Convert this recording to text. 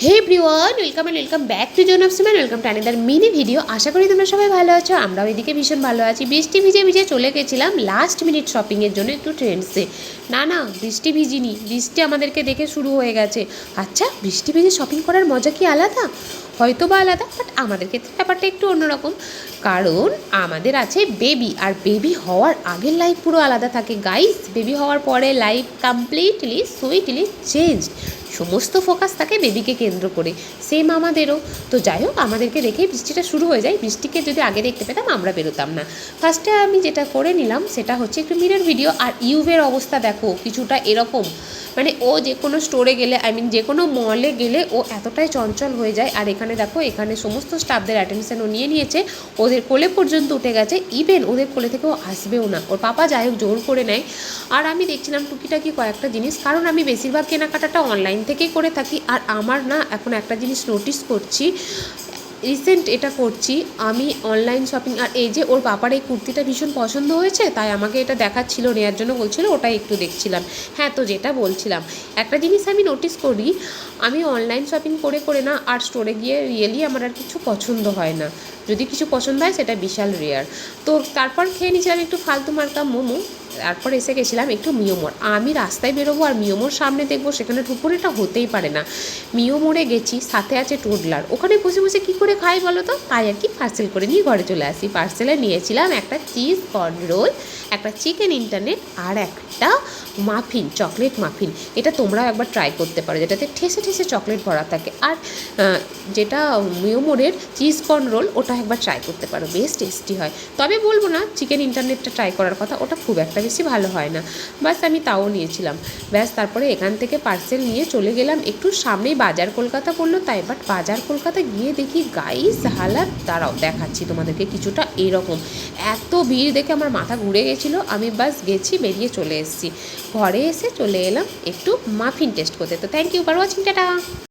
Hey everyone, welcome back to জন অফ সিমান। Welcome to another mini video. আশা করি তোমরা সবাই ভালো আছো। আমরাও এদিকে ভীষণ ভালো আছি। বৃষ্টি ভিজে চলে গেছিলাম লাস্ট মিনিট শপিংয়ের জন্য একটু ট্রেন্ডসে। না বৃষ্টি ভিজিনি, বৃষ্টি আমাদেরকে দেখে শুরু হয়ে গেছে। আচ্ছা, বৃষ্টি ভিজে শপিং করার মজা কি আলাদা? হয়তো বা আলাদা, বাট আমাদের ক্ষেত্রে ব্যাপারটা একটু অন্যরকম। কারণ আমাদের আছে বেবি, আর বেবি হওয়ার আগের লাইফ পুরো আলাদা থাকে গাইস। বেবি হওয়ার পরে লাইফ কমপ্লিটলি সুইটলি চেঞ্জ। সমস্ত ফোকাস থাকে বেবিকে কেন্দ্র করে, সেম আমাদেরও। তো যাই হোক, আমাদেরকে দেখেই বৃষ্টিটা শুরু হয়ে যায়। বৃষ্টিকে যদি আগে দেখতে পেতাম আমরা বেরোতাম না। ফার্স্টে আমি যেটা করে নিলাম সেটা হচ্ছে একটু মিরর ভিডিও। আর ইউভের অবস্থা দেখো কিছুটা এরকম, মানে ও যে কোনো স্টোরে গেলে, যে কোনো মলে গেলে ও এতটাই চঞ্চল হয়ে যায়। আর এখানে দেখো, এখানে সমস্ত স্টাফদের অ্যাটেনশন ও নিয়েছে, ওদের কোলে পর্যন্ত উঠে গেছে। ইভেন ওদের কোলে থেকে ও আসবেও না, ওর পাপা যাই হোক জোর করে নেয়। আর আমি দেখছিলাম টুকিটাকি কয়েকটা জিনিস, কারণ আমি বেশিরভাগ কেনাকাটাটা অনলাইন থেকেই করে থাকি। আর আমার না এখন একটা জিনিস নোটিস করছি, রিসেন্ট এটা করছি আমি, অনলাইন শপিং। আর এই যে ওর বাবার এই কুর্তিটা ভীষণ পছন্দ হয়েছে, তাই আমাকে এটা দেখাচ্ছিল, নেওয়ার জন্য বলছিল, ওটাই একটু দেখছিলাম। হ্যাঁ, তো যেটা বলছিলাম, একটা জিনিস আমি নোটিস করি, আমি অনলাইন শপিং করে না আর স্টোরে গিয়ে রিয়েলি আমার আর কিছু পছন্দ হয় না। যদি কিছু পছন্দ হয় সেটা বিশাল রেয়ার। তো তারপর খেয়ে নিয়েছিলাম একটু ফালতু মার্কা মোমো। তারপর এসে গেছিলাম একটু মিয়োমোর। আমি রাস্তায় বেরোবো আর মিয়োমোর সামনে দেখবো সেখানে ঠুকুর, এটা হতেই পারে না। মিয়োমোরে গেছি, সাথে আছে টোডলার, ওখানে বসে কী করে খাই বলো তো? তাই আর কি পার্সেল করে নিয়ে ঘরে চলে আসি। পার্সেলে নিয়েছিলাম একটা চিজ কর্ন রোল, একটা চিকেন ইন্টারনেট, আর একটা মাফিন, চকলেট মাফিন। এটা তোমরাও একবার ট্রাই করতে পারো, যেটাতে ঠেসে চকলেট ভরা থাকে। আর যেটা মিয়োমোরের চিজ কর্ন রোল, ওটা একবার ট্রাই করতে পারো, বেশ টেস্টি হয়। তবে বলবো না চিকেন ইন্টারনেটটা ট্রাই করার কথা, ওটা খুব একটা বেশি ভালো হয় না। বাস আমি তাও নিয়েছিলাম। ব্যাস, তারপরে এখান থেকে পার্সেল নিয়ে চলে গেলাম একটু সামনেই বাজার কলকাতা পড়লো তাই। বাট বাজার কলকাতা গিয়ে দেখি গাইস হালাত, দাঁড়াও দেখাচ্ছি তোমাদেরকে, কিছুটা এরকম। এত ভিড় দেখে আমার মাথা ঘুরে গেছিলো। আমি বাস গেছি, বেরিয়ে চলে এসেছি। ঘরে এসে চলে এলাম একটু মাফিন টেস্ট করতে। তো thank you for watching, tata.